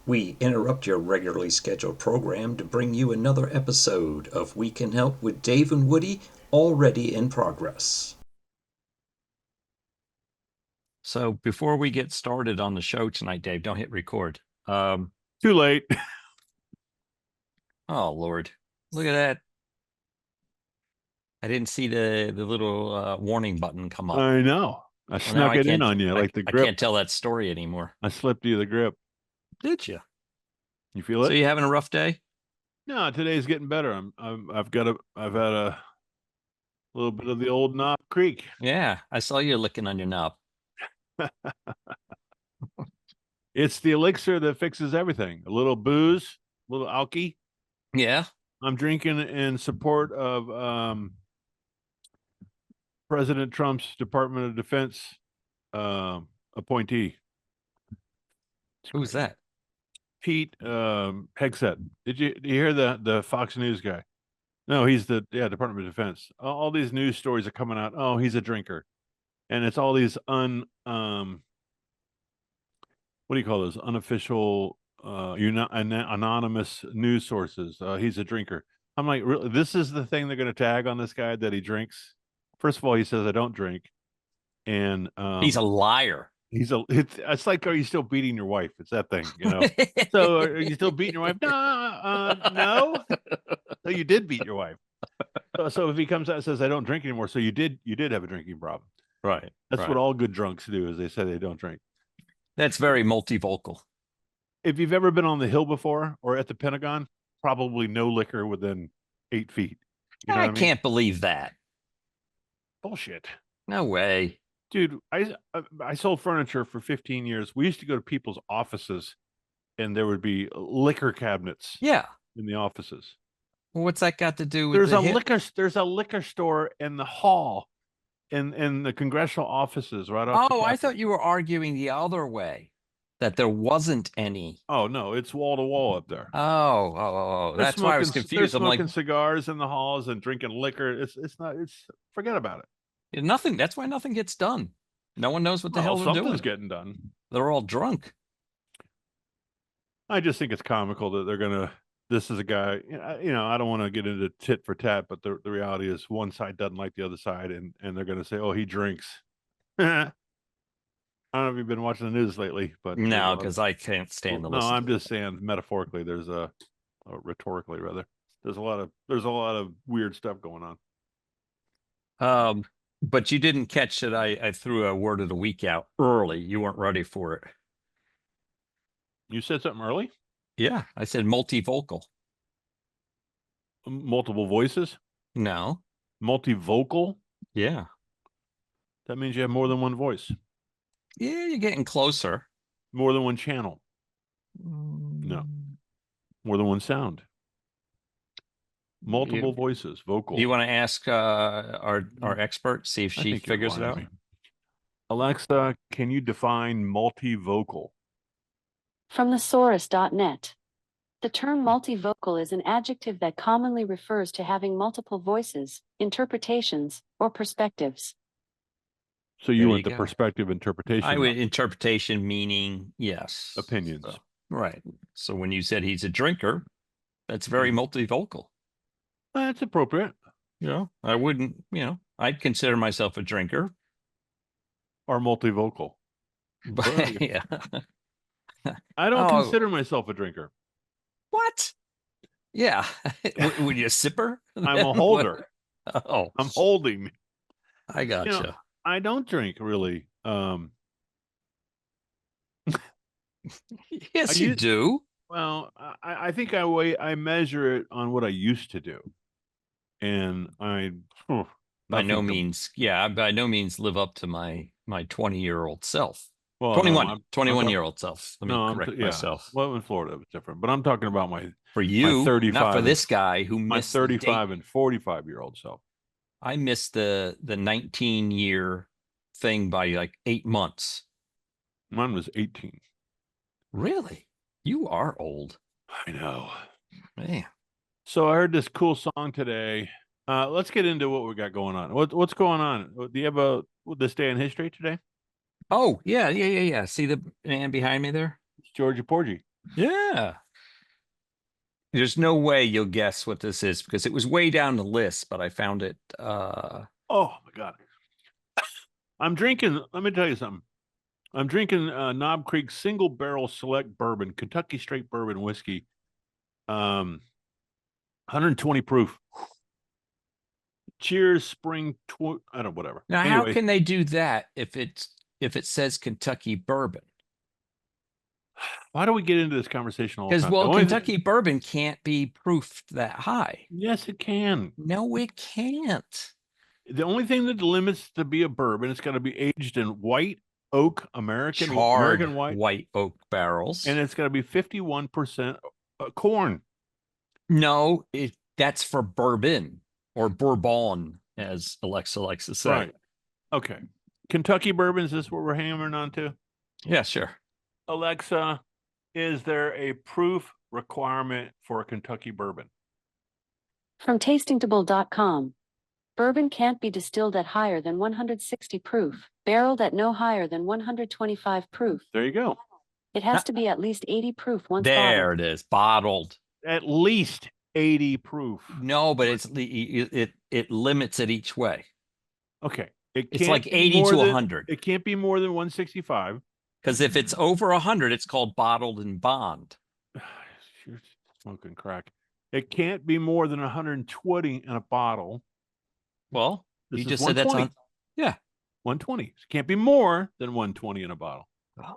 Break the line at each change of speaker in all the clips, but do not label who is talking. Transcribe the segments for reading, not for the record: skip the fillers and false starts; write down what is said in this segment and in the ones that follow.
We interrupt your regularly scheduled program to bring you another episode of We Can Help with Dave and Woody, already in progress.
So before we get started on the show tonight, Dave, don't hit record.
Too late.
Oh Lord, look at that. I didn't see the little warning button come up.
I know. I
Well, now
snuck it in on you like the
I
grip.
can't tell that story anymore.
I slipped you the grip.
Did you?
You feel
So
it?
you having a rough day?
No, today's getting better. I've had a little bit of the old Knob Creek.
Yeah, I saw you licking on your knob.
It's the elixir that fixes everything. A little booze, a little alky.
Yeah.
I'm drinking in support of President Trump's Department of Defense appointee.
Who's that?
Pete Hegseth. Did you hear the Fox News guy? No, he's the Department of Defense. All these news stories are coming out. Oh, he's a drinker, and it's all these what do you call those unofficial anonymous news sources. He's a drinker. I'm like, really? This is the thing they're going to tag on this guy, that he drinks? First of all, he says I don't drink, and
He's a liar.
It's like, are you still beating your wife? It's that thing, you know. So are you still beating your wife? No. So you did beat your wife. So if he comes out and says I don't drink anymore, so you did have a drinking problem.
Right.
That's
right.
what all good drunks do, is they say they don't drink.
That's very multivocal.
If you've ever been on the Hill before or at the Pentagon, probably no liquor within 8 feet. You know
I
what I mean?
can't believe that.
Bullshit.
No way.
Dude, I sold furniture for 15 years. We used to go to people's offices, and there would be liquor cabinets
Yeah.
in the offices.
Well, what's that got to do with
There's a liquor store in the hall in the congressional offices right off.
Oh, I thought you were arguing the other way, that there wasn't any.
Oh no, it's wall to wall up there.
Oh. That's why I was confused.
They're
I'm like,
smoking cigars in the halls and drinking liquor. It's forget about it.
nothing. That's why nothing gets done. No one knows what the hell they're doing.
Something's getting done.
They're all drunk.
I just think it's comical that they're gonna. This is a guy. You know, I don't want to get into tit for tat, but the reality is one side doesn't like the other side, and they're gonna say, "Oh, he drinks." I don't know if you've been watching the news lately, but
No, because I can't stand to listen.
No, I'm just saying metaphorically. There's rhetorically rather. There's a lot of weird stuff going on.
But you didn't catch that I threw a word of the week out early. You weren't ready for it.
You said something early?
Yeah, I said multivocal.
Multiple voices?
No.
Multivocal?
Yeah.
That means you have more than one voice.
Yeah, you're getting closer.
More than one channel. No. More than one sound. Multiple voices, vocal.
Do you want to ask our expert, see if she figures it out?
Alexa, can you define multivocal?
From thesaurus.net. The term multivocal is an adjective that commonly refers to having multiple voices, interpretations, or perspectives.
So you went the perspective interpretation.
I would interpretation meaning yes.
Opinions.
So, right. So when you said he's a drinker, that's very multivocal.
That's appropriate.
You know, I wouldn't, I'd consider myself a drinker.
Or multivocal.
But, yeah.
I don't consider myself a drinker.
What? Yeah. Would you a sipper?
I'm a holder.
Oh.
I'm holding.
I gotcha.
I don't drink really.
Yes, you do.
Well, I think I measure it on what I used to do. And
by no means live up to my 20-year-old self.
Well,
21-year-old self. Let me correct myself.
Well, in Florida, it was different. But I'm talking about my
35, not for this guy who missed
my 35 and 45-year-old self.
I missed the 19-year thing by like 8 months.
Mine was 18.
Really? You are old.
I know.
Man.
So I heard this cool song today. Let's get into what we got going on. What's going on? Do you have this day in history today?
Oh, yeah. See the man behind me there?
It's Georgie Porgy.
Yeah. There's no way you'll guess what this is because it was way down the list, but I found it.
Oh my God. I'm drinking. Let me tell you something. I'm drinking Knob Creek Single Barrel Select Bourbon, Kentucky Straight Bourbon Whiskey. 120 proof. Cheers, spring. I don't. Whatever.
Now, how
Anyway,
can they do that if it says Kentucky bourbon?
why do we get into this conversation all the
Because
time? The only
Kentucky bourbon can't be proofed that high.
yes, it can.
No, it can't.
The only thing that limits to be a bourbon, it's got to be aged in white oak American
Charred
American
white oak barrels.
and it's got to be 51% corn.
No, that's for bourbon or bourbon, as Alexa likes to say.
Right. Okay. Kentucky bourbon, is this what we're hammering on to?
Yeah, sure.
Alexa, is there a proof requirement for a Kentucky bourbon?
From tastingtable.com. Bourbon can't be distilled at higher than 160 proof, barreled at no higher than 125 proof.
There you go.
It has to be at least 80 proof once
There
bottled.
it is, bottled.
At least 80 proof.
No, but it limits it each way.
Okay.
It's like
be
80
more
to
than-
100.
It can't be more than 165.
Because if it's over 100, it's called bottled and bond.
You're smoking crack. It can't be more than 120 in a bottle.
Well,
This
you
is
just said that's
120.
on. Yeah.
120. It can't be more than 120 in a bottle.
Oh my God.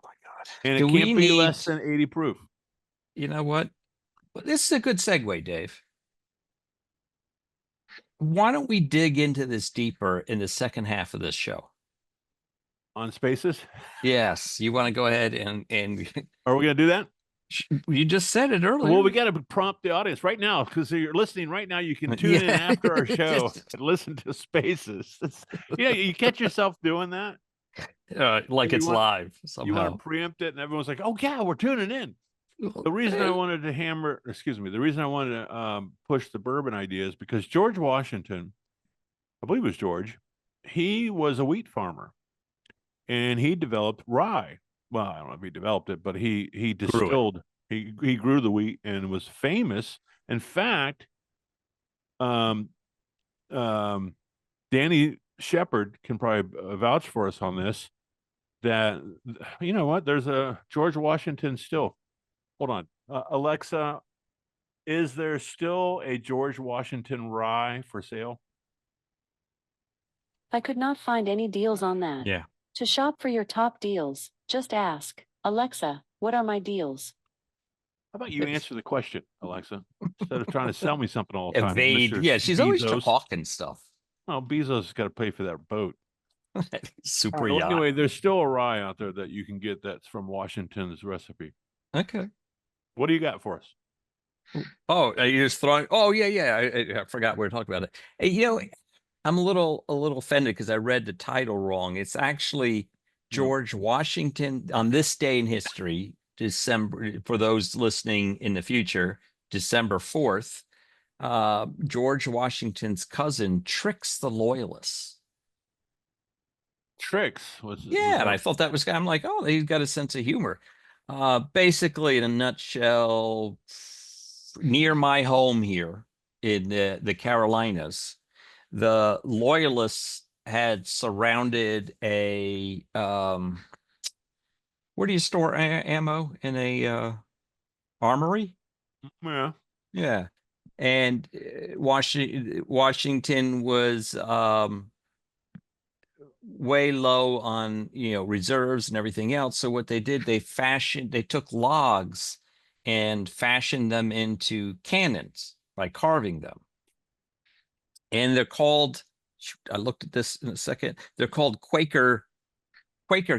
And
Do
it
we
can't be
need-
less than 80 proof.
You know what? Well, this is a good segue, Dave. Why don't we dig into this deeper in the second half of this show?
On spaces.
Yes, you want to go ahead and
Are we going to do that?
you just said it earlier.
Well, we got to prompt the audience right now because you're listening right now. You can tune in
Yeah.
after our show and listen to spaces. You catch yourself doing that.
like
you
it's
want-
live
You
somehow.
want to preempt it, and everyone's like, "Oh yeah, we're tuning in." The reason I wanted to the reason I wanted to push the bourbon idea is because George Washington, I believe it was George, he was a wheat farmer, and he developed rye. Well, I don't know if he developed it, but he distilled, he grew the wheat and was famous. In fact, Danny Shepard can probably vouch for us on this. That you know what? There's a George Washington still. Hold on. Alexa, is there still a George Washington rye for sale?
I could not find any deals on that.
Yeah.
To shop for your top deals, just ask, Alexa, what are my deals?
How about you answer the question, Alexa, instead of trying to sell me something all the time?
Evade.
Mr.
Yeah, she's always
Bezos.
talking stuff.
Well, Bezos has got to pay for that boat.
Super
Well,
yacht.
anyway, there's still a rye out there that you can get that's from Washington's recipe.
Okay.
What do you got for us?
Oh, you just throwing. Oh, yeah. I forgot we were talking about it. Hey, I'm a little offended because I read the title wrong. It's actually George Washington on this day in history, December. For those listening in the future, December 4th. George Washington's cousin tricks the loyalists.
Tricks. Was
And I thought that was. I'm like, oh, he's got a sense of humor. Basically, in a nutshell, near my home here in the Carolinas, the loyalists had surrounded a where do you store ammo? In a armory?
Yeah.
Yeah. And Washington was way low on reserves and everything else. So what they did, they took logs and fashioned them into cannons by carving them. And they're called, I looked at this in a second, they're called Quaker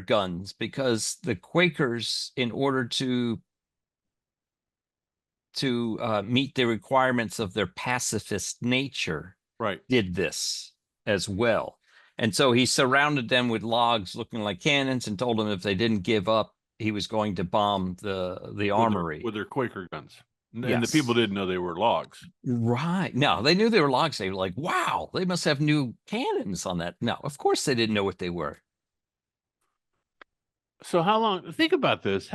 guns because the Quakers, in order to meet the requirements of their pacifist nature,
Right.
did this as well. And so he surrounded them with logs looking like cannons and told them if they didn't give up, he was going to bomb the armory.
With their Quaker guns. And the
Yes.
people didn't know they were logs.
Right. No, they knew they were logs. They were like, wow, they must have new cannons on that. No, of course they didn't know what they were.
So how long? Think about this.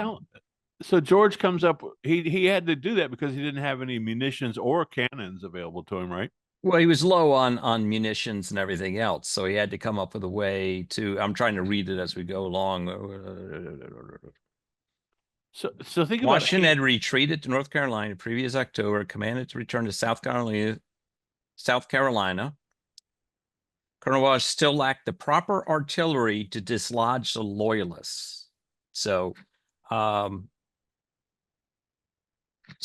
So George comes up. He had to do that because he didn't have any munitions or cannons available to him, right?
Well, he was low on munitions and everything else, so he had to come up with a way to. I'm trying to read it as we go along.
So think about
Washington had retreated to North Carolina previous October, commanded to return to South Carolina. Colonel Walsh still lacked the proper artillery to dislodge the loyalists. So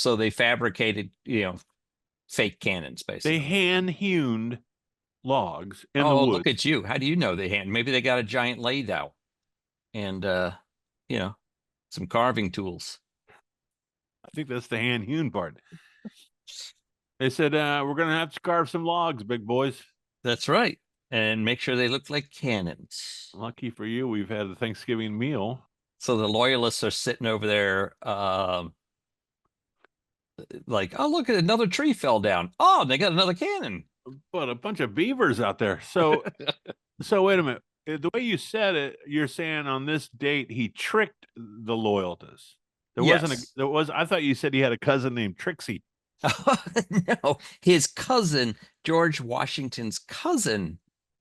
they fabricated, fake cannons, basically.
They hand-hewn logs in the
Oh,
woods.
look at you. How do you know they hand? Maybe they got a giant lathe out and, some carving tools.
I think that's the hand-hewn part. They said, we're going to have to carve some logs, big boys.
That's right. And make sure they look like cannons.
Lucky for you, we've had a Thanksgiving meal.
So the loyalists are sitting over there, like, oh, look at another tree fell down. Oh, they got another cannon.
But a bunch of beavers out there. So, so wait a minute. The way you said it, you're saying on this date he tricked the loyalists. I thought you said he had a cousin named Trixie.
No, his cousin, George Washington's cousin,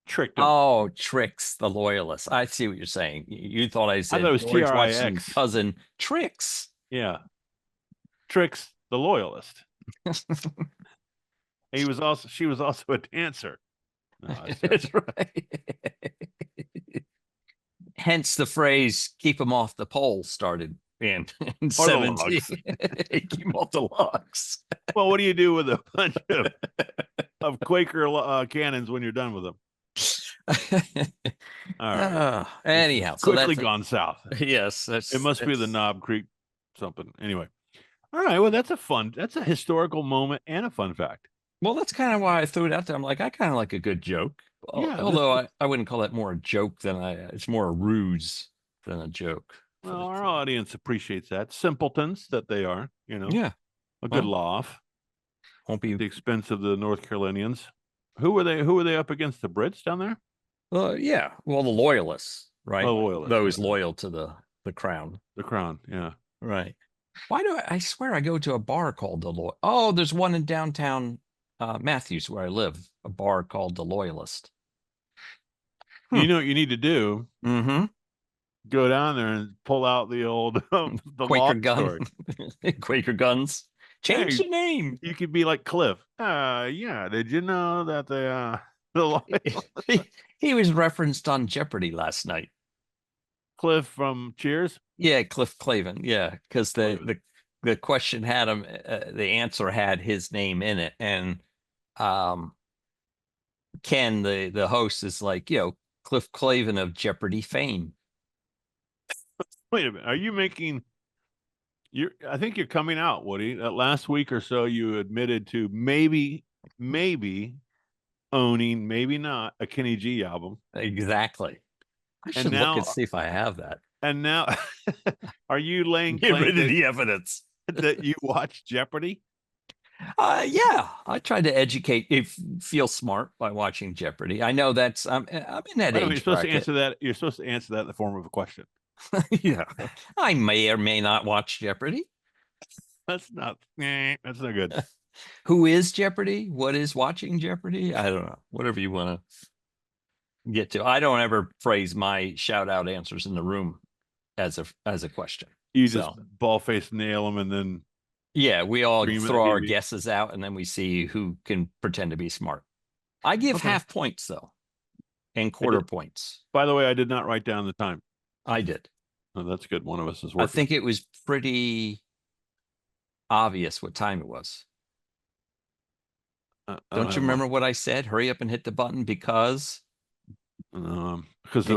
tricked him.
Oh, tricks the loyalists. I see what you're saying. You thought I said
I thought it was
George
TRIX.
Washington's cousin Tricks.
Yeah, Tricks the loyalist. She was also a dancer. No,
That's right. Hence the phrase "keep them off the pole" started in 17. Keep them off the logs.
Well, what do you do with a bunch of Quaker cannons when you're done with them? All right.
Anyhow,
quickly gone south.
Yes,
it must be the Knob Creek something. Anyway, all right. Well, that's a historical moment and a fun fact.
Well, that's kind of why I threw it out there. I'm like, I kind of like a good joke. Yeah, although I wouldn't call that more a joke than it's more a ruse than a joke.
Well, our audience appreciates that. Simpletons that they are,
Yeah.
A good laugh.
Won't be
at the expense of the North Carolinians. Who were they up against? The Brits down there?
Yeah. Well, the loyalists, right?
Oh, loyalists.
Those loyal to the crown.
The crown, yeah.
Right. Why do I swear I go to a bar called the Oh, there's one in downtown Matthews where I live, a bar called the Loyalist.
You know what you need to do?
Mm-hmm.
Go down there and pull out the old the
Quaker gun. Quaker guns. Change the name.
You could be like Cliff. Yeah. Did you know that the
he was referenced on Jeopardy last night.
Cliff from Cheers?
Yeah, Cliff Clavin. Yeah, because the question had him. The answer had his name in it, and Ken, the host, is like, Cliff Clavin of Jeopardy fame.
Wait a minute. Are you making? I think you're coming out, Woody. Last week or so, you admitted to maybe owning, maybe not, a Kenny G album.
Exactly. I should look and see if I have that.
And now, are you laying
Get rid of the evidence
that you watch Jeopardy?
Yeah, I tried to educate. Feel smart by watching Jeopardy. I know I'm in that age.
You're supposed to answer that. You're supposed to answer that in the form of a question.
Yeah, I may or may not watch Jeopardy.
That's not good.
Who is Jeopardy? What is watching Jeopardy? I don't know. Whatever you want to get to. I don't ever phrase my shout out answers in the room as a question.
You just ball face nail them and then.
Yeah, we all throw our guesses out and then we see who can pretend to be smart. I give half points though, and quarter points.
By the way, I did not write down the time.
I did.
Oh, that's good. One of us is working.
I think it was pretty obvious what time it was. Don't you remember what I said? Hurry up and hit the button because
the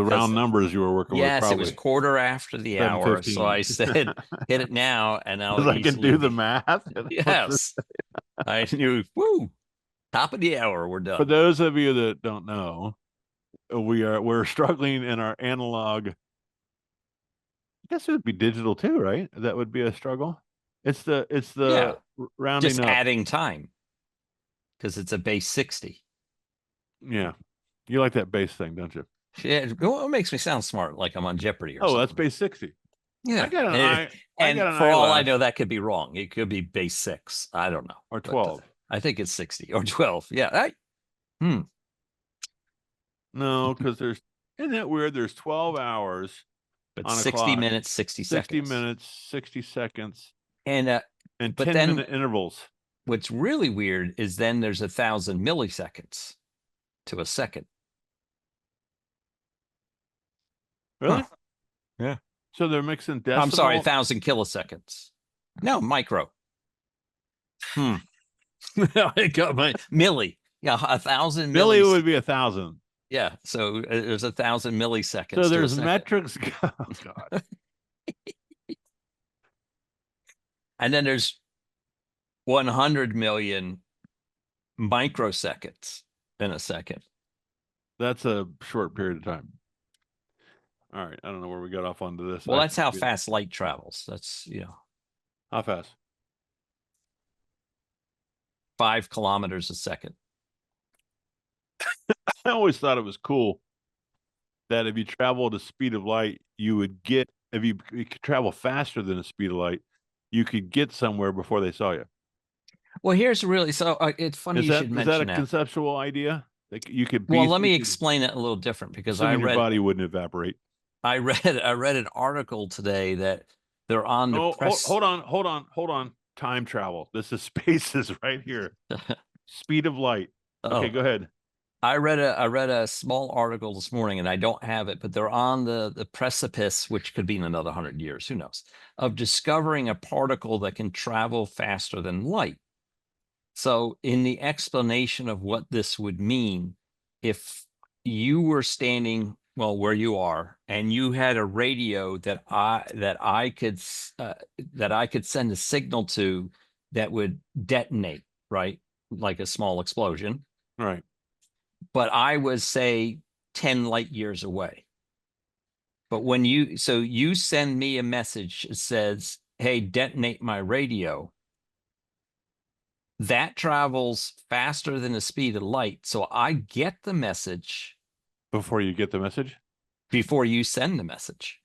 round numbers you were working with.
Yes, it was quarter after the hour. So I said, hit it now. And now
I can do the math.
Yes. I knew, top of the hour, we're done.
For those of you that don't know, we're struggling in our analog. I guess it would be digital too, right? That would be a struggle. It's the rounding
just
up.
Adding time. Because it's a base 60.
Yeah. You like that base thing, don't you?
Yeah. It makes me sound smart, like I'm on Jeopardy or something.
That's base 60.
Yeah.
I got an
And,
eye. I
and
got an
for all I
eyelash.
know, that could be wrong. It could be base 6. I don't know.
Or
But,
12.
I think it's 60 or 12. Yeah.
No, because isn't that weird? There's 12 hours
But
on a
60
clock,
minutes, 60
60
seconds.
minutes, 60 seconds,
And
and
but
10-minute intervals.
what's really weird is then there's 1,000 milliseconds to a second.
Really?
Yeah.
So they're mixing decimal.
I'm sorry, 1,000 kiloseconds. No, micro. I got my milli. Yeah, 1,000
Milli
millis.
would be 1,000.
Yeah, so there's 1,000 milliseconds.
So
to a
there's
second.
metrics. Oh, God.
And then there's 100 million microseconds in a second.
That's a short period of time. All right. I don't know where we got off onto this.
Well,
I
that's how
forget.
fast light travels. That's,
How fast?
5 kilometers a second.
I always thought it was cool that if you travel at the speed of light, you would get, if you could travel faster than the speed of light, you could get somewhere before they saw you.
Well, here's really, so it's funny you should
Is
mention
that a
that.
conceptual idea? Like you could be.
Well, let me explain it a little different because I
Assuming your
read
body wouldn't evaporate.
I read an article today that they're on the
Oh,
press.
hold on. Time travel. This is spaces right here. Speed of light. Okay,
Oh,
go ahead.
I read a small article this morning, and I don't have it, but they're on the precipice, which could be in another 100 years, who knows, of discovering a particle that can travel faster than light. So, in the explanation of what this would mean, if you were standing, well, where you are, and you had a radio that I could send a signal to that would detonate, right, like a small explosion,
Right.
but I was, say, 10 light years away. But when you send me a message that says, "Hey, detonate my radio," that travels faster than the speed of light. So I get the message
Before you get the message.
before you send the message.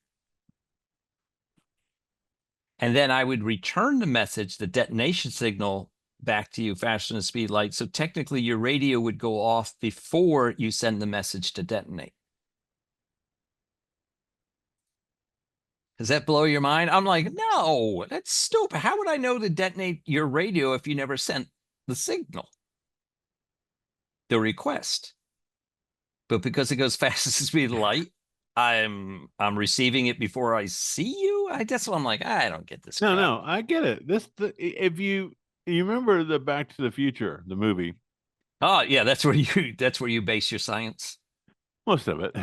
And then I would return the message, the detonation signal, back to you faster than the speed of light. So technically your radio would go off before you send the message to detonate. Does that blow your mind? I'm like, no, that's stupid. How would I know to detonate your radio if you never sent the signal, the request? But because it goes fast as the speed of light, I'm receiving it before I see you. That's why I'm like, I don't get this. crap.
No, I get it. If you remember the Back to the Future, the movie.
Oh yeah, that's where you base your science.
Most of it.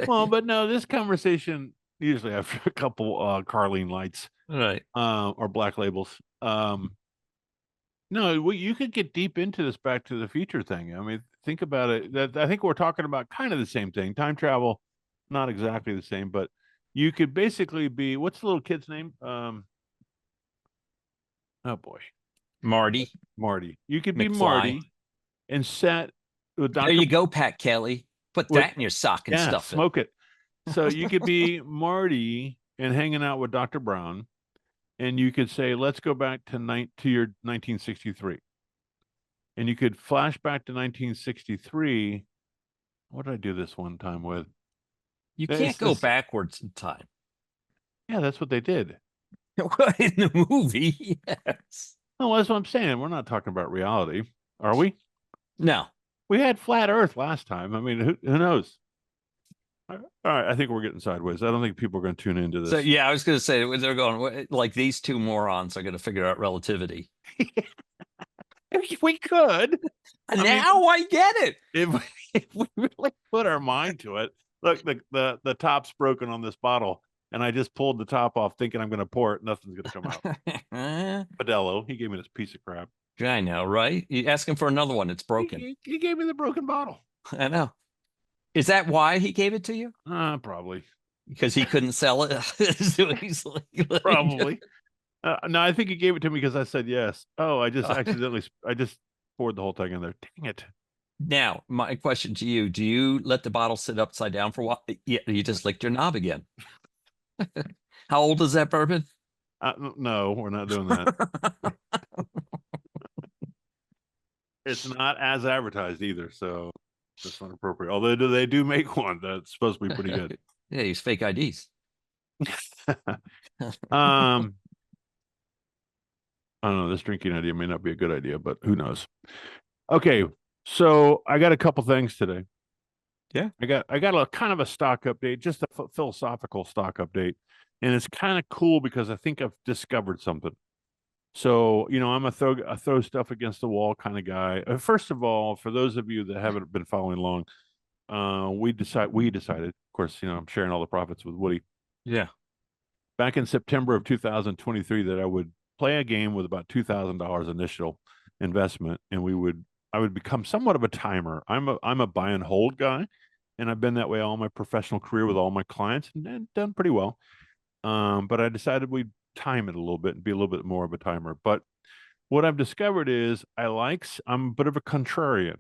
Well, but no, this conversation usually after a couple Carlene lights,
right.
or black labels. No, you could get deep into this Back to the Future thing. I mean, think about it. That I think we're talking about kind of the same thing. Time travel, not exactly the same, but you could basically be, what's the little kid's name? Oh boy,
Marty.
You could be
McFly.
Marty and set with Dr.
There you go, Pat Kelly. Put
With-
that in your sock and
Yeah,
stuff it.
smoke it. So you could be Marty and hanging out with Dr. Brown, and you could say, "Let's go back to your 1963," and you could flash back to 1963. What did I do this one time with?
You
It's
can't go
this-
backwards in time.
Yeah, that's what they did.
In the movie, yes.
No, that's what I'm saying. We're not talking about reality, are we?
No.
We had flat Earth last time. I mean, who knows? All right, I think we're getting sideways. I don't think people are going to tune into this.
So yeah, I was going to say they're going like these two morons are going to figure out relativity.
We could.
Now I get it.
If we really put our mind to it. Look, the top's broken on this bottle, and I just pulled the top off thinking I'm going to pour it. Nothing's going to come out. Modelo, he gave me this piece of crap.
I know, right? You ask him for another one. It's broken.
He gave me the broken bottle.
I know. Is that why he gave it to you?
Probably.
Because he couldn't sell it so easily.
Probably. No, I think he gave it to me because I said yes. Oh, I just accidentally, I just poured the whole thing in there. Dang it.
Now, my question to you, do you let the bottle sit upside down for a while? Yeah, you just licked your knob again. How old is that bourbon?
No, we're not doing that. It's not as advertised either, so that's not appropriate. Although they do make one that's supposed to be pretty good.
Yeah, use fake IDs.
I don't know. This drinking idea may not be a good idea, but who knows? Okay, so I got a couple things today.
Yeah.
I got a kind of a stock update, just a philosophical stock update, and it's kind of cool because I think I've discovered something. So, I'm a throw stuff against the wall kind of guy. First of all, for those of you that haven't been following along, we decided, of course, I'm sharing all the profits with Woody
Yeah.
back in September of 2023 that I would play a game with about $2,000 initial investment, and I would become somewhat of a timer. I'm a buy and hold guy, and I've been that way all my professional career with all my clients and done pretty well. But I decided we'd time it a little bit and be a little bit more of a timer. But what I've discovered is I'm a bit of a contrarian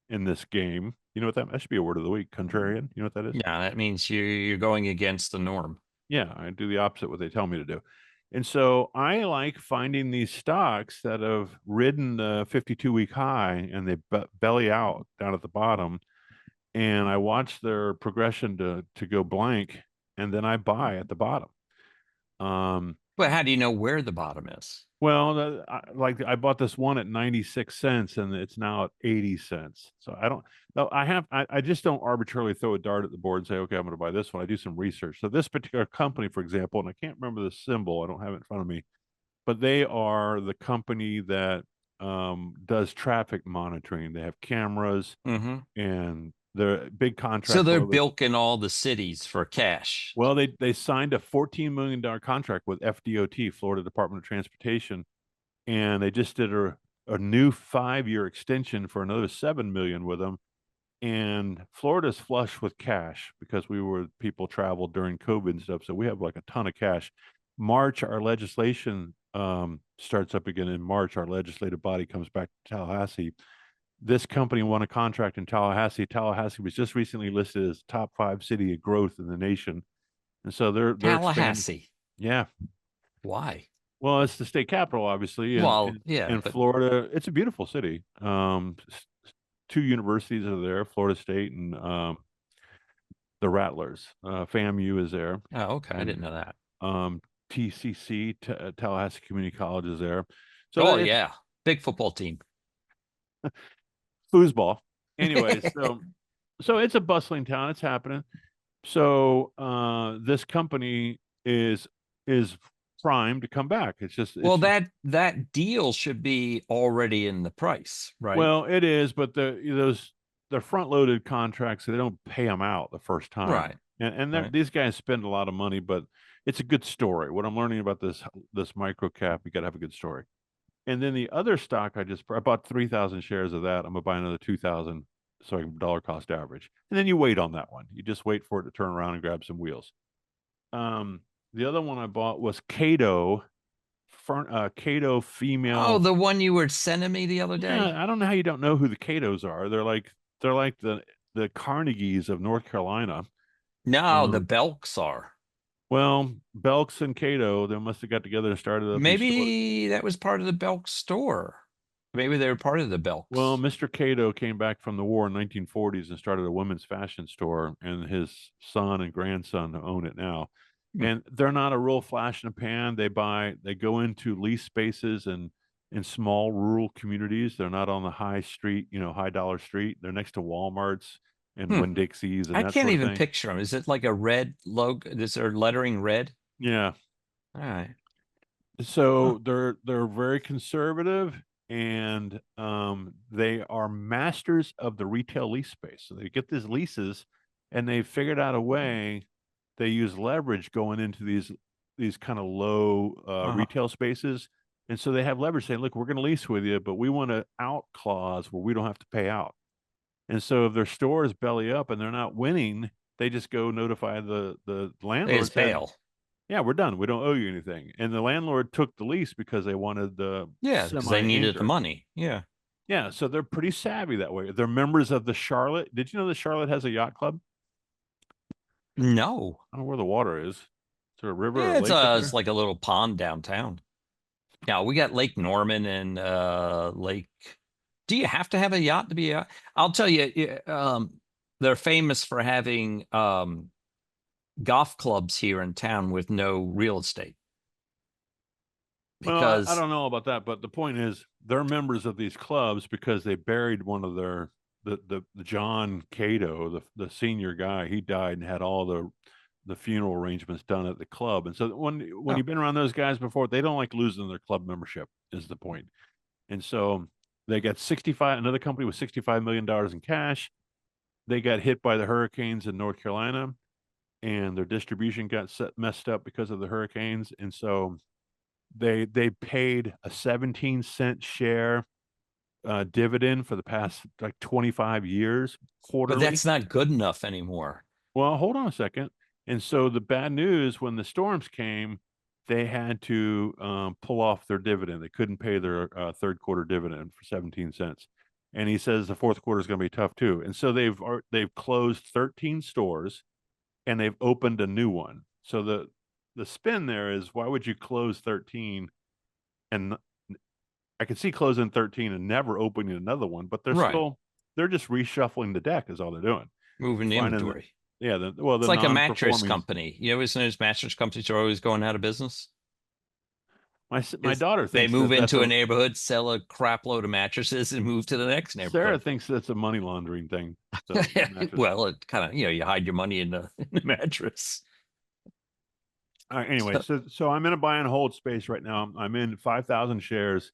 in this game. You know what that should be a word of the week, contrarian. You know what that is?
Yeah, that means you're going against the norm.
Yeah, I do the opposite what they tell me to do. And so I like finding these stocks that have ridden the 52-week high and they belly out down at the bottom. And I watch their progression to go blank, and then I buy at the bottom.
But how do you know where the bottom is?
Well, I bought this one at 96 cents and it's now at 80 cents. So I just don't arbitrarily throw a dart at the board and say, okay, I'm going to buy this one. I do some research. So this particular company, for example, and I can't remember the symbol, I don't have it in front of me, but they are the company that does traffic monitoring. They have cameras and they're a big contract.
So they're bilking all the cities for cash.
Well, they signed a $14 million contract with FDOT, Florida Department of Transportation, and they just did a new 5-year extension for another $7 million with them. And Florida's flush with cash because people traveled during COVID and stuff, so we have like a ton of cash. March, our legislation starts up again in March. Our legislative body comes back to Tallahassee. This company won a contract in Tallahassee. Tallahassee was just recently listed as top 5 city of growth in the nation. And so they're
Tallahassee.
Yeah.
Why?
Well, it's the state capital, obviously. In Florida, it's a beautiful city. 2 universities are there, Florida State and the Rattlers. FAMU is there.
Oh, okay. I didn't know that.
TCC, Tallahassee Community College is there. So
yeah. Big football team.
Foosball. Anyway, so it's a bustling town. It's happening. So this company is primed to come back.
That deal should be already in the price, right?
Well, it is, but they're front loaded contracts, so they don't pay them out the first time,
right?
And these guys spend a lot of money, but it's a good story. What I'm learning about this micro cap, you got to have a good story. And then the other stock I bought 3,000 shares of that. I'm gonna buy another 2,000 so I can dollar cost average. And then you wait on that one. You just wait for it to turn around and grab some wheels. The other one I bought was Cato female.
Oh, the one you were sending me the other day.
Yeah, I don't know how you don't know who the Catos are. They're like the Carnegies of North Carolina.
No, the Belks are.
Well, Belks and Cato, they must have got together and started up.
Maybe that was part of the Belk store. Maybe they were part of the Belks.
Well, Mr. Cato came back from the war in 1940s and started a women's fashion store, and his son and grandson own it now. And they're not a real flash in the pan. They go into lease spaces and in small rural communities. They're not on the high street, high dollar street. They're next to Walmarts and Winn-Dixie's. And
I
that
can't
sort of
even
thing.
picture them. Is it like a red logo? Is there lettering red?
Yeah.
All right.
So they're very conservative, and they are masters of the retail lease space. So they get these leases, and they figured out a way. They use leverage going into these kind of low retail spaces. And so they have leverage saying, look, we're going to lease with you, but we want an out clause where we don't have to pay out. And so if their stores belly up and they're not winning, they just go notify the landlord.
They just bail.
Yeah, we're done. We don't owe you anything. And the landlord took the lease because they wanted
because they needed the money. Yeah.
Yeah. So they're pretty savvy that way. They're members of the Charlotte. Did you know that Charlotte has a yacht club?
No.
I don't know where the water is. there a river or
Yeah,
a lake up
it's
there?
like a little pond downtown. Now we got Lake Norman and Lake. Do you have to have a yacht to be a yacht? I'll tell you, they're famous for having golf clubs here in town with no real estate.
Well, I
Because
don't know about that, but the point is they're members of these clubs because they buried one of their the John Cato, the senior guy. He died and had all the funeral arrangements done at the club. And so when
Oh.
you've been around those guys before, they don't like losing their club membership is the point. And so they got another company with $65 million in cash. They got hit by the hurricanes in North Carolina and their distribution got messed up because of the hurricanes. And so they paid a 17-cent share dividend for the past like 25 years quarterly.
but that's not good enough anymore.
Well, hold on a second. And so the bad news when the storms came, they had to pull off their dividend. They couldn't pay their third quarter dividend for 17 cents. And he says the fourth quarter is going to be tough too. And so they've closed 13 stores and they've opened a new one. So the spin there is why would you close 13 and I could see closing 13 and never opening another one, but they're
Right.
they're just reshuffling the deck is all they're doing.
Moving the
Finding the-
inventory.
Yeah, the
It's like a mattress
non-performing-
company. You always notice mattress companies are always going out of business.
My
Is
daughter
They
thinks
move
that's
into a neighborhood, sell a crap load of mattresses, and move to the next
Sarah
neighborhood.
thinks that's a money laundering thing. So, mattress.
Well, it kind of, you hide your money in the mattress.
Anyway, so I'm in a buy and hold space right now. I'm in 5,000 shares.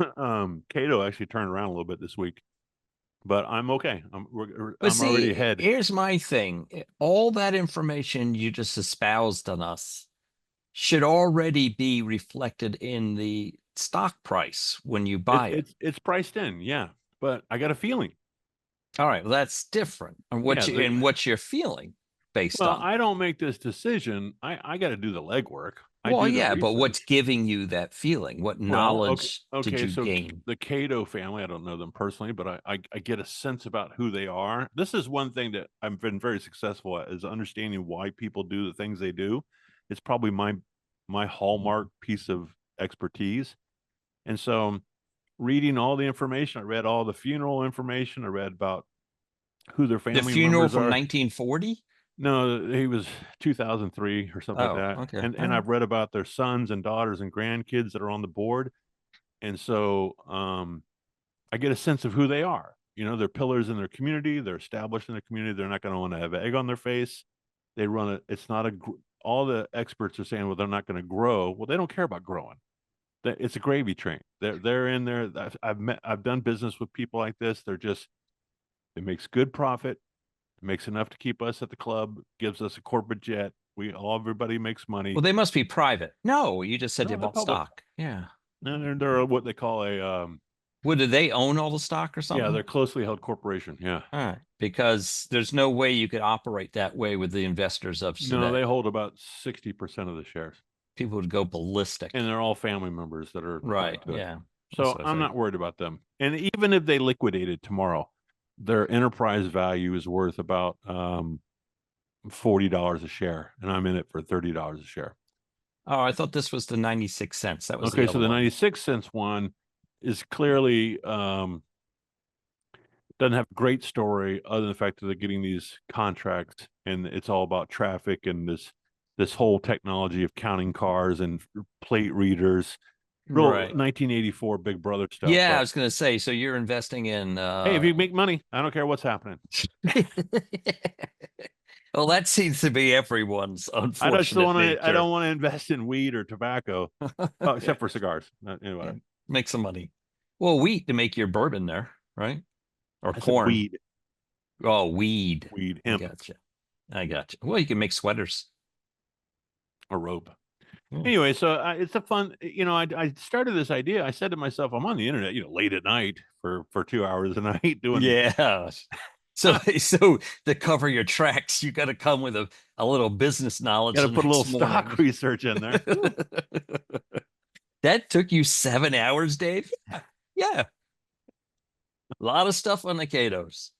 Cato actually turned around a little bit this week, but I'm okay. I'm already ahead.
Here's my thing. All that information you just espoused on us should already be reflected in the stock price when you buy it.
It's priced in, yeah. But I got a feeling.
All right, well, that's different. And what's your feeling based
Well,
on?
I don't make this decision. I got to do the legwork.
Well, yeah, but what's giving you that feeling? What knowledge did you
so
gain?
The Cato family, I don't know them personally, but I get a sense about who they are. This is one thing that I've been very successful at is understanding why people do the things they do. It's probably my hallmark piece of expertise. And so reading all the information, I read all the funeral information. I read about who their family
The funeral
members
from
are.
1940?
No, he was 2003 or something like that.
Okay.
And I've read about their sons and daughters and grandkids that are on the board. And so I get a sense of who they are. They're pillars in their community. They're established in the community. They're not going to want to have egg on their face. They run it. It's not all the experts are saying, well, they're not going to grow. Well, they don't care about growing. It's a gravy train. They're in there. I've done business with people like this. It makes good profit. It makes enough to keep us at the club, gives us a corporate jet. Everybody makes money.
Well, they must be private. No, you just said
No,
they
they're
bought
public.
stock. Yeah.
And they're what they call a
Well, do they own all the stock or something?
yeah, they're closely held corporation. Yeah.
All right. Because there's no way you could operate that way with the investors of today.
No, they hold about 60% of the shares.
People would go ballistic.
And they're all family members that are
Right.
tied to it.
Yeah.
So
That's what I
I'm not worried about them. And even if they liquidated tomorrow, their enterprise value is worth about $40 a share, and I'm in it for $30 a share.
Oh, I thought this was the 96 cents. That was
okay.
the
So
other
the
one.
96 cents one is clearly doesn't have a great story other than the fact that they're getting these contracts, and it's all about traffic and this whole technology of counting cars and plate readers. Real
Right.
1984 Big Brother stuff.
Yeah, I
but,
was going to say. So you're investing in.
hey, if you make money, I don't care what's happening.
Well, that seems to be everyone's unfortunate nature.
I don't want to invest in weed or tobacco, except for cigars. Anyway,
Make some money. Well, wheat to make your bourbon there, right? Or
I said
corn.
weed,
Oh, weed. I
hemp,
gotcha. Well, you can make sweaters.
a robe.
Hmm.
Anyway, so it's a fun. I started this idea. I said to myself, I'm on the internet, late at night for 2 hours a night doing.
Yeah. So to cover your tracks, you got to come with a little business knowledge.
Got to
the
put a little
next morning.
stock research in there.
That took you 7 hours, Dave? Yeah. A lot of stuff on the Catos.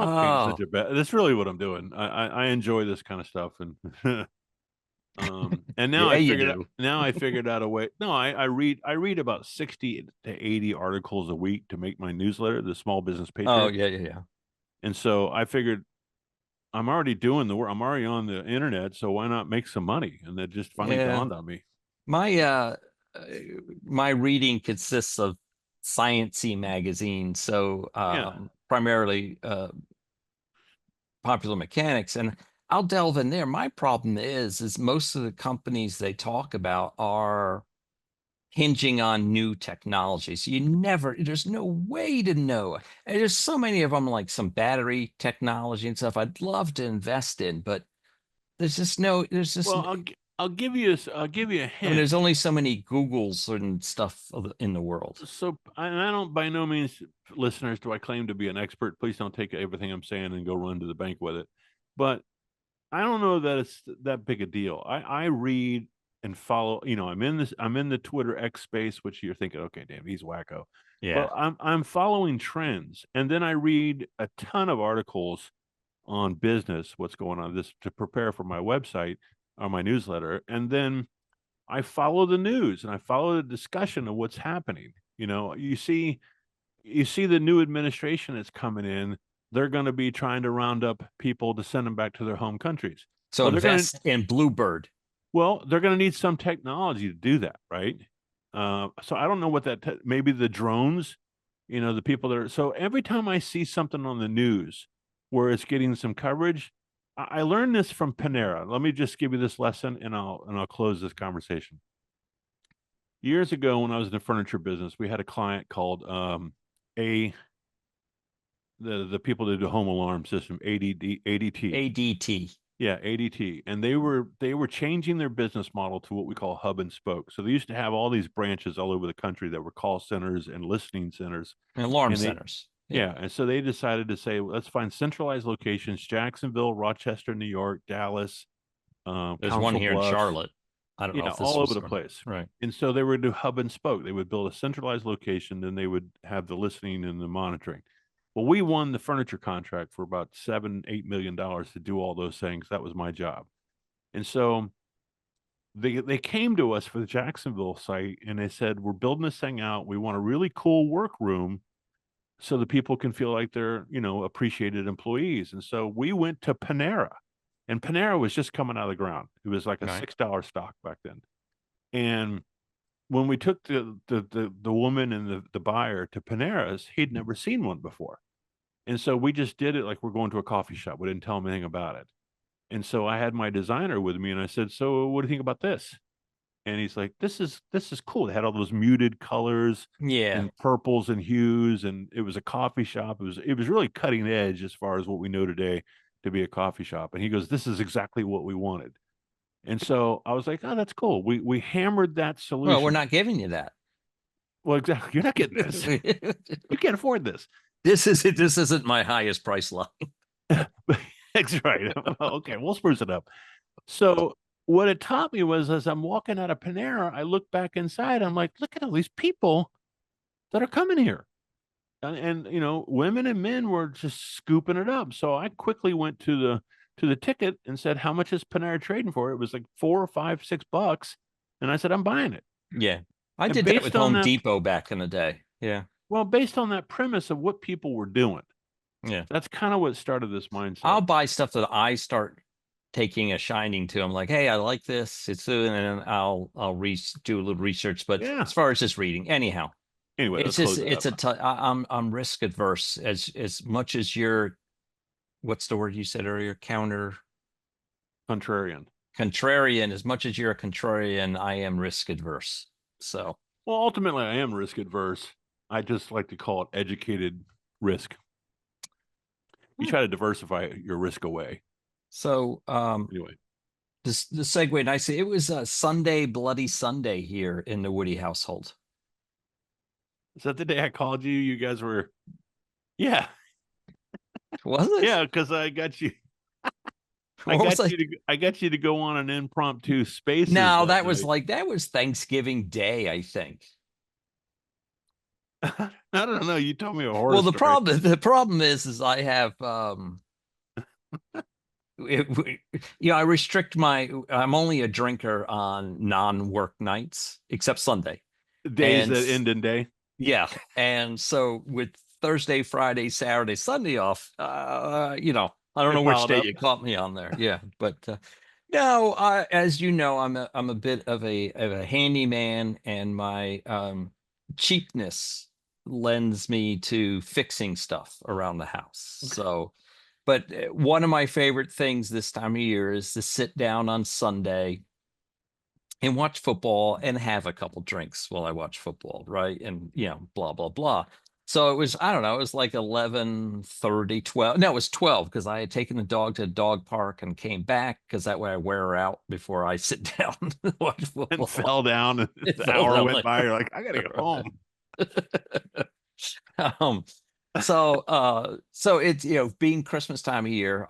Don't paint such a bad. That's really what I'm doing. I enjoy this kind of stuff, and and now
Yeah,
I
you
figured out,
do.
now I figured out a way. No, I read about 60 to 80 articles a week to make my newsletter, the Small Business Patriot.
Oh, yeah.
And so I figured I'm already doing the work. I'm already on the internet, so why not make some money? And that just finally
Yeah.
dawned on me.
My reading consists of sciencey magazines, so
Yeah.
primarily Popular Mechanics, and I'll delve in there. My problem is most of the companies they talk about are hinging on new technologies. There's no way to know. And there's so many of them, like some battery technology and stuff I'd love to invest in, but there's just
Well, I'll give you a hint.
I mean, there's only so many Googles and stuff in the world.
So, and I don't, by no means, listeners, do I claim to be an expert. Please don't take everything I'm saying and go run to the bank with it. But I don't know that it's that big a deal. I read and follow. I'm in the Twitter X space, which you're thinking, okay, damn, he's wacko.
Yeah.
But I'm following trends, and then I read a ton of articles on business, what's going on this to prepare for my website or my newsletter, and then I follow the news and I follow the discussion of what's happening. You see the new administration that's coming in. They're going to be trying to round up people to send them back to their home countries.
So
Well,
invest in Bluebird.
Well, they're going to need some technology to do that, right? So I don't know what maybe the drones, the people that are. So every time I see something on the news where it's getting some coverage, I learned this from Panera. Let me just give you this lesson, and I'll close this conversation. Years ago, when I was in the furniture business, we had a client called the people that do home alarm system, ADT.
ADT.
Yeah, ADT. And they were changing their business model to what we call hub and spoke. So they used to have all these branches all over the country that were call centers and listening centers.
And alarm centers.
Yeah. And so they decided to say, well, let's find centralized locations: Jacksonville, Rochester, New York, Dallas.
There's
Council
one here
Bluffs.
in Charlotte. I don't know if this
all
was
over the place.
Right.
And so they would do hub and spoke. They would build a centralized location, then they would have the listening and the monitoring. Well, we won the furniture contract for about $7-8 million to do all those things. That was my job. And so they came to us for the Jacksonville site, and they said, we're building this thing out. We want a really cool workroom so the people can feel like they're, appreciated employees. And so we went to Panera, and Panera was just coming out of the ground. It was like a $6 stock back then. And when we took the woman and the buyer to Panera's, he'd never seen one before. And so we just did it like we're going to a coffee shop. We didn't tell him anything about it. And so I had my designer with me, and I said, so what do you think about this? And he's like, this is cool. They had all those muted colors, and purples and hues, and it was a coffee shop. It was really cutting edge as far as what we know today to be a coffee shop. And he goes, this is exactly what we wanted. And so I was like, oh, that's cool. We hammered that solution.
Well, we're not giving you that.
Well, exactly. You're not getting this. You can't afford this.
This isn't my highest price line.
That's right. Okay, we'll spruce it up. So what it taught me was, as I'm walking out of Panera, I look back inside. I'm like, look at all these people that are coming here. And women and men were just scooping it up. So I quickly went to the ticket and said, how much is Panera trading for? It was like $4 or $5, $6. And I said, I'm buying it.
Yeah. I did that with Home Depot back in the day. Yeah.
Well, based on that premise of what people were doing.
Yeah.
That's kind of what started this mindset.
I'll buy stuff that I start taking a shining to. I'm like, hey, I like this. It's and then I'll do a little research. But as far as just reading, anyhow.
Anyway,
I'm risk adverse as much as you're, what's the word you said earlier? Contrarian. As much as you're a contrarian, I am risk adverse. So,
well, ultimately, I am risk adverse. I just like to call it educated risk. You try to diversify your risk away.
So,
anyway,
the segue nicely. It was a Sunday, Bloody Sunday here in the Woody household.
Is that the day I called you? You guys were, yeah.
Was it?
Yeah, because I got you. I got you to go on an impromptu space.
No, that was Thanksgiving Day, I think.
I don't know. You told me a horror
Well, the
story.
problem is I have I restrict I'm only a drinker on non-work nights except Sunday.
Days
And
that end in day.
yeah, and so with Thursday, Friday, Saturday, Sunday off, I don't
You're
know which
piled
day
up.
you caught me on there. Yeah, but no, as you know, I'm a bit of a handyman, and my cheapness lends me to fixing stuff around the house. So, but one of my favorite things this time of year is to sit down on Sunday and watch football and have a couple drinks while I watch football, right? And blah blah blah. So it was, I don't know, it was like 11:30, 12. No, it was 12 because I had taken the dog to the dog park and came back because that way I wear her out before I sit down and watch
And
football.
fell down, and
It
the
fell
hour
down
went
like-
by. You're like, I gotta get home.
um so it's being Christmas time of year,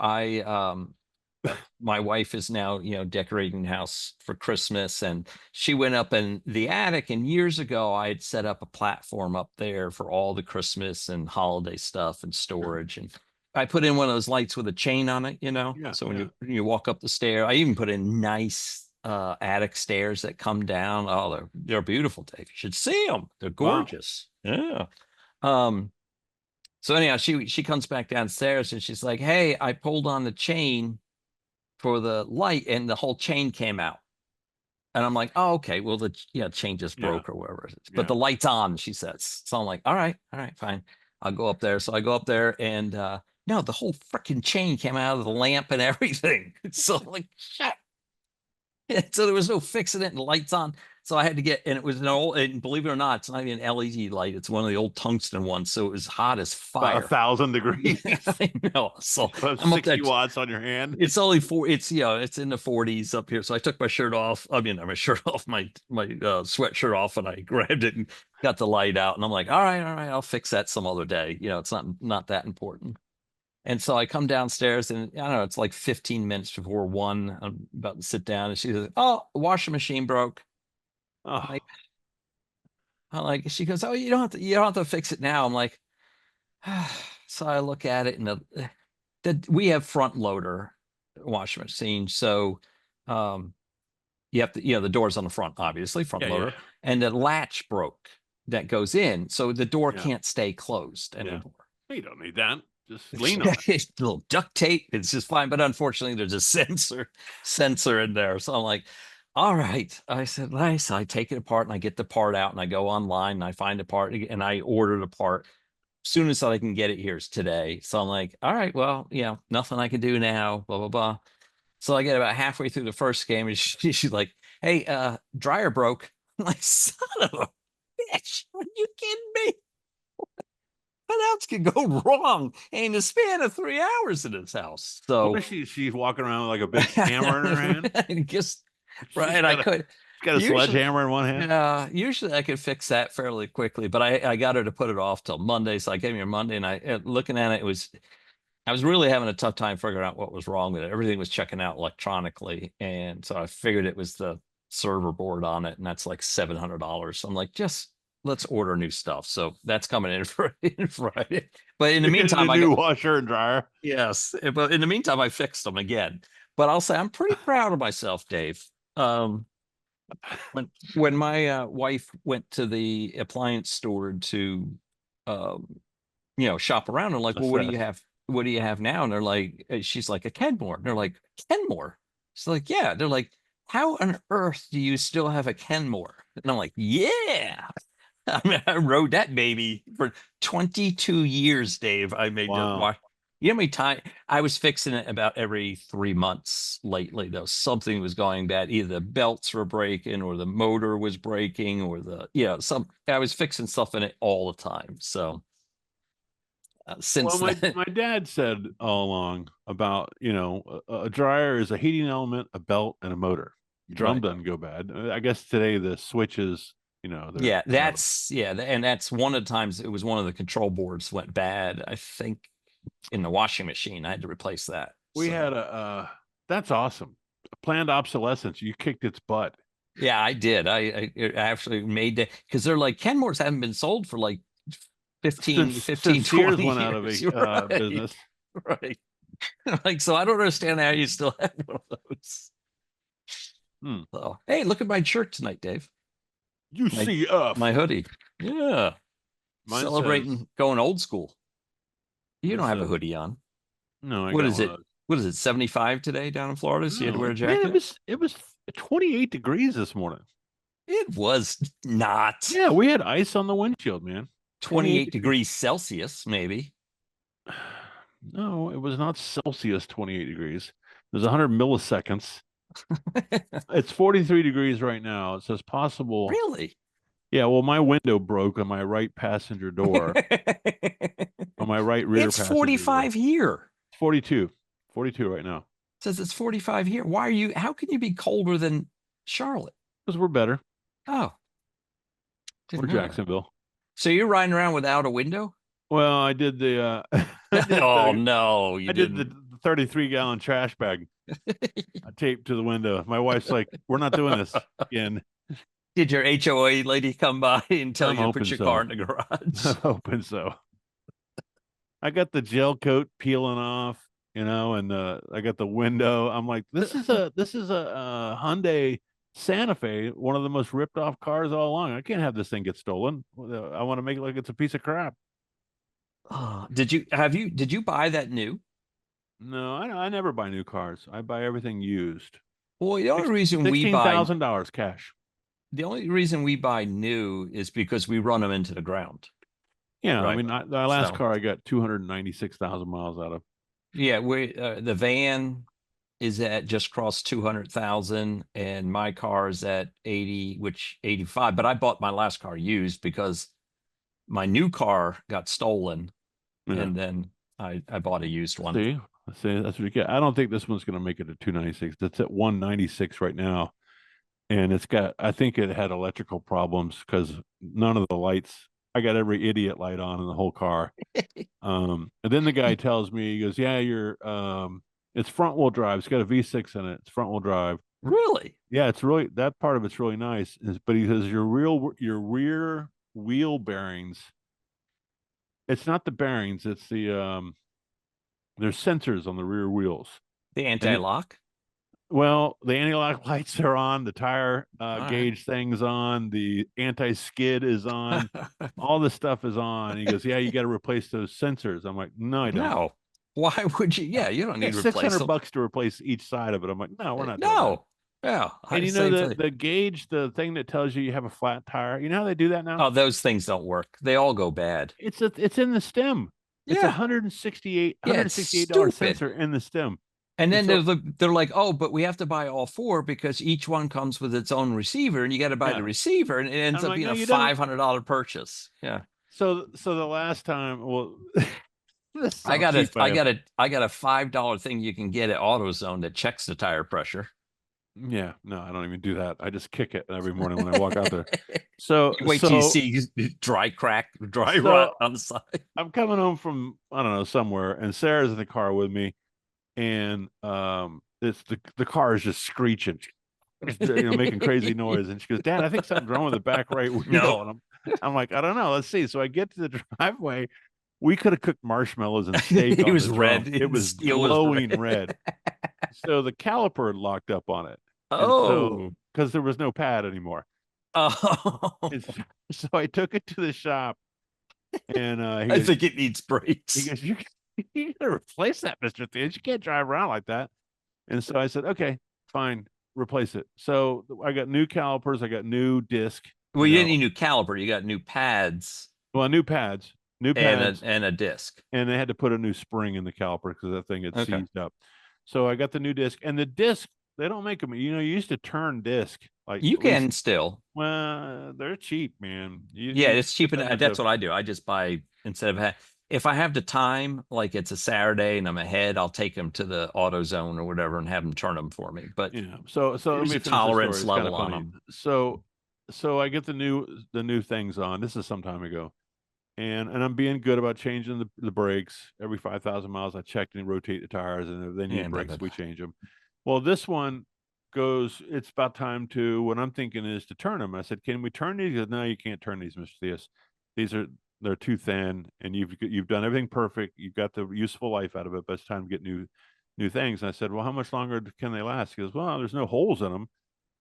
my wife is now decorating the house for Christmas, and she went up in the attic, and years ago I had set up a platform up there for all the Christmas and holiday stuff and storage, and I put in one of those lights with a chain on it,
Yeah,
so when
yeah.
you walk up the stair. I even put in nice attic stairs that come down. Oh, they're beautiful, Dave. You should see them. They're
Wow.
gorgeous. Yeah. um so anyhow, she comes back downstairs and she's like, hey, I pulled on the chain for the light and the whole chain came out. And I'm like, oh, okay, well, the chain just
Yeah.
broke or whatever it is. But
Yeah.
the light's on, she says. So I'm like, all right, fine. I'll go up there. So I go up there, and no, the whole freaking chain came out of the lamp and everything. So I'm like, shit. So there was no fixing it, and the lights on. So I had to get, and it was an old, and believe it or not, it's not even an LED light. It's one of the old tungsten ones. So it was hot as
About
fire.
1,000 degrees.
I know. So
About
I'm up
60
there.
watts on your hand.
It's only it's it's in the 40s up here. So I took my shirt off. I mean, my shirt off, my sweatshirt off, and I grabbed it and got the light out. And I'm like, all right, I'll fix that some other day. It's not that important. And so I come downstairs, and I don't know, it's like 15 minutes before 1. I'm about to sit down, and she says, oh, the washing machine broke.
Oh,
She goes, oh, you don't have to fix it now. I'm like, so I look at it, and we have front loader washing machine. So you have to, the door's on the front, obviously, front
yeah,
loader, and the latch broke that goes in. So the door
Yeah.
can't stay closed
Yeah.
anymore.
yeah. You don't need that. Just lean on it.
A little duct tape, it's just fine. But unfortunately, there's a sensor in there. So I'm like, all right. I said, nice. I take it apart and I get the part out, and I go online and I find the part and I order the part. Soon as I can get it, here's today. So I'm like, all right, well, nothing I can do now, blah, blah, blah. So I get about halfway through the first game, and she's like, hey, dryer broke. I'm like, son of a bitch, are you kidding me? What else could go wrong in the span of 3 hours in this house? So
What is she's walking around with like a big hammer in her hand.
I guess,
She's
right,
got
I could.
Got a
Usually-
sledgehammer in one hand.
Usually I could fix that fairly quickly, but I got her to put it off till Monday. So I gave me a Monday, and looking at it, I was really having a tough time figuring out what was wrong with it. Everything was checking out electronically. And so I figured it was the server board on it, and that's like $700. So I'm like, just let's order new stuff. So that's coming in Friday. But in the
You're getting
meantime,
a new washer and dryer.
yes, but in the meantime, I fixed them again. But I'll say I'm pretty proud of myself, Dave. When my wife went to the appliance store to shop around, and like, well, what do you
Assess.
have? What do you have now? And they're like, she's like, a Kenmore. And they're like, Kenmore? She's like, yeah. They're like, how on earth do you still have a Kenmore? And I'm like, yeah. I mean, I rode that baby for 22 years, Dave. I made
Wow.
watch. You know how many times I was fixing it about every 3 months lately, though. Something was going bad. Either the belts were breaking, or the motor was breaking, or I was fixing stuff in it all the time. So since
Well,
then,
my dad said all along about, a dryer is a heating element, a belt, and a motor. Drum
Right.
doesn't go bad. I guess today the switches,
yeah, and that's one of the times it was one of the control boards went bad. I think in the washing machine, I had to replace that.
we
So,
had that's awesome. Planned obsolescence. You kicked its butt.
yeah, I did. I actually made that, because they're like, Kenmore's haven't been sold for like 15,
since
15,
Sears
20
went out of
years.
a
Right,
business.
right. Like, so I don't understand how you still have one of those.
Hmm.
So, hey, look at my shirt tonight, Dave.
UCF.
My hoodie. Yeah.
Mine
Celebrating
says,
going old school. You
mine
don't have a
says-
hoodie on.
No, I
What
got
is
one
it?
of those.
What is it? 75 today down in Florida? So you had to wear a
No, man,
jacket?
it was 28 degrees this morning.
It was not
Yeah, we had ice on the windshield, man.
28 degrees Celsius, maybe.
No, it was not Celsius 28 degrees. It was 100 milliseconds. It's 43 degrees right now. It says possible.
Really?
Yeah, well, my window broke on my right passenger door, on my right rear
It's
passenger
45
door.
here.
42 right now.
It says it's 45 here. Why are you, how can you be colder than Charlotte?
Because we're better.
Oh,
We're
didn't know that.
Jacksonville.
So you're riding around without a window?
Well, I did the
Oh, no, you
I did
didn't.
the 33-gallon trash bag taped to the window. My wife's like, "We're not doing this again."
Did your HOA lady come by and tell
I'm
you to put
hoping
your
so.
car in the garage?
I'm hoping so. I got the gel coat peeling off, and I got the window. I'm like, this is a Hyundai Santa Fe, one of the most ripped off cars all along. I can't have this thing get stolen. I want to make it like it's a piece of crap.
Did you buy that new?
No, I never buy new cars. I buy everything used.
Well, the only reason we buy
$16,000 cash.
the only reason we buy new is because we run them into the ground.
Yeah, I
Right.
mean, the last
So-
car I got 296,000 miles out of.
Yeah, we the van is at just crossed 200,000 and my car is at 85, but I bought my last car used because my new car got stolen
Yeah.
and then I bought a used one.
See, that's what you get. I don't think this one's going to make it to 296. It's at 196 right now, and I think it had electrical problems because none of the lights. I got every idiot light on in the whole car. And then the guy tells me, he goes, "Yeah, it's front wheel drive. It's got a V6 in it. It's front wheel drive."
Really?
Yeah, it's really, that part of it's really nice. But he says your rear wheel bearings. It's not the bearings. It's the there's sensors on the rear wheels.
The anti-lock?
Well, the anti-lock lights are on, the tire
right.
gauge thing's on, the anti-skid is on, all this stuff is on. He goes, "Yeah, you got to replace those sensors." I'm like, "No, I don't."
No. Why would you? Yeah, you don't need to
It's
replace them.
$600 to replace each side of it. I'm like, "No, we're not doing that."
No. Yeah.
And you know
same thing.
the gauge, the thing that tells you have a flat tire. You know how they do that now?
Oh, those things don't work. They all go bad.
It's in the stem. It's
Yeah.
$168
Yeah, it's
$168
stupid.
sensor in the stem.
And then
so-
they're like, oh, but we have to buy all four because each one comes with its own receiver, and you got to buy
Yeah.
the receiver, and it ends
I'm
up
like,
being
"No,
a
you don't."
$500 purchase. Yeah,
So the last time, well, this
I got
sounds cheap,
I got a $5 thing you can get at AutoZone that checks the tire pressure.
Yeah, no, I don't even do that. I just kick it every morning when I walk out there. So
You wait till you see dry
So-
rot on the side.
I'm coming home from, I don't know, somewhere, and Sarah's in the car with me, and it's the car is just screeching, making crazy noise, and she goes, "Dad, I think something's wrong with the back right wheel."
No.
And I'm like, "I don't know. Let's see." So I get to the driveway. We could have cooked marshmallows and steak.
It
on
was
the
red.
drum. It was
Steel was
glowing
red.
red. So the caliper had locked up on it.
Oh,
Because there was no pad anymore.
oh.
So I took it to the shop, and
I
he goes,
think it needs brakes.
"You gotta replace that, Mr. Theus. You can't drive around like that." And so I said, "Okay, fine, replace it." So I got new calipers, I got new disc.
Well, you
know.
didn't need new caliper. You got new pads
New pads,
and a disc.
and they had to put a new spring in the caliper because that thing had
Okay.
seized up. So I got the new disc, and the disc, they don't make them. You used to turn disc like
You
at least-
can still.
Well, they're cheap, man.
Yeah, it's cheap.
that
And
much
that's
of-
what I do. I just buy instead of if I have the time, like it's a Saturday and I'm ahead, I'll take them to the AutoZone or whatever and have them turn them for me. But
Yeah. So let
There's
me
a
finish the
tolerance
story. It's kinda
level on
funny.
'em.
So I get the new things on. This is some time ago, and I'm being good about changing the brakes every 5,000 miles. I check and rotate the tires, and if they need
Yeah, blah,
brakes,
blah,
we
blah.
change them. Well, this one goes. It's about time to. What I'm thinking is to turn them. I said, "Can we turn these?" He goes, "No, you can't turn these, Mr. Theus. These are they're too thin, and you've done everything perfect. You've got the useful life out of it, but it's time to get new things. And I said, well, how much longer can they last? He goes, well, there's no holes in them,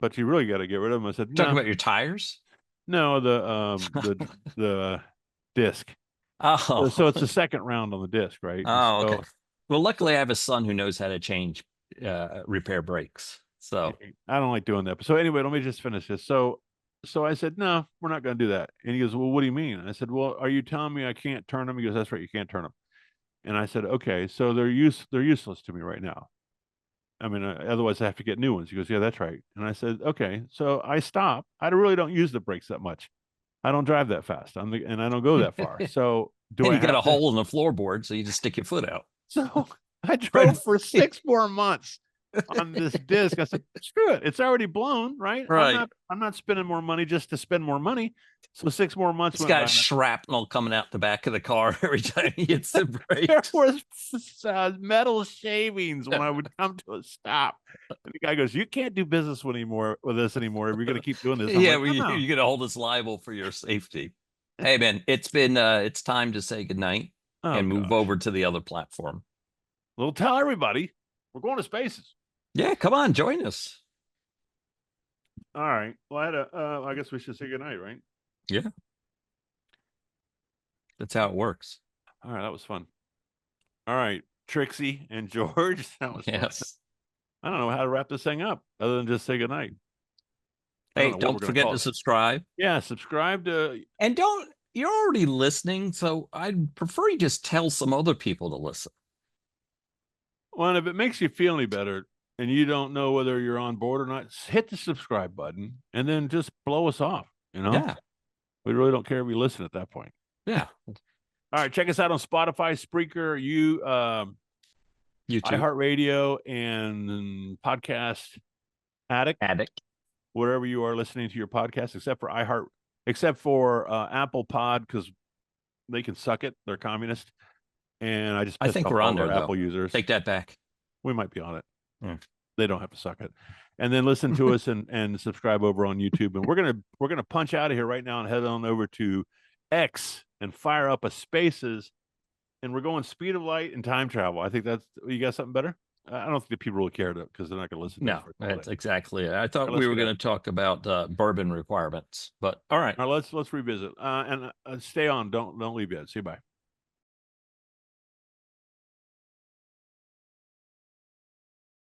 but you really got to get rid of them. I said,
Talking
no,
about your tires?
no, the disc.
Oh,
So it's the second round on the disc, right?
oh,
So
okay. Well, luckily I have a son who knows how to change, repair brakes. So
I don't like doing that. So anyway, let me just finish this. So I said, no, we're not going to do that. And he goes, well, what do you mean? I said, well, are you telling me I can't turn them? He goes, that's right, you can't turn them. And I said, okay, so they're useless to me right now. I mean, otherwise I have to get new ones. He goes, yeah, that's right. And I said, okay, so I stop. I really don't use the brakes that much. I don't drive that fast. And I don't go that far. So do
and
I
you got
have
a
to-
hole in the floorboard, so you just stick your foot out.
So I drove for 6 more months on this disc. I said, screw it. It's already blown, right?
Right.
I'm not spending more money just to spend more money. So 6 more months
It's
went by.
got shrapnel coming out the back of the car every time he hits the
There
brakes.
was metal shavings when I would come to a stop. And the guy goes, you can't do business with us anymore if you're going to keep doing this. I'm
Yeah,
like,
well,
"No, no."
you're gonna hold us liable for your safety. Hey man, it's time to say goodnight
Oh,
and move
gosh.
over to the other platform.
Well, tell everybody we're going to Spaces.
Yeah, come on, join us.
All right. Well, I guess we should say goodnight, right?
That's how it works.
All right. That was fun. All right. Trixie and George. That was fun.
Yes.
I don't know how to wrap this thing up other than just say goodnight. I
Hey,
know what
don't
we're gonna
forget
call
to
it.
subscribe.
Yeah, subscribe to.
And you're already listening, so I'd prefer you just tell some other people to listen.
Well, if it makes you feel any better and you don't know whether you're on board or not, hit the subscribe button and then just blow us off. You know,
Yeah.
we really don't care if you listen at that point.
Yeah.
All right, check us out on Spotify, Spreaker,
YouTube.
iHeartRadio, and Podcast
Addict.
wherever you are listening to your podcast, except for Apple Pod, because they can suck it. They're communist. And I just
I
pissed
think
off
we're
all
on
our
there, though.
Apple users.
Take that back.
We might be on it.
Hmm.
They don't have to suck it. And then listen to us and subscribe over on YouTube. And we're gonna punch out of here right now and head on over to X and fire up a Spaces. And we're going speed of light and time travel. I think you got something better. I don't think the people really care because they're not going to listen.
No,
to it
that's exactly it. I thought
All right,
we
let's
were
get
going to talk about bourbon requirements, but all right.
All right, let's revisit and stay on. Don't leave yet. See you. Bye.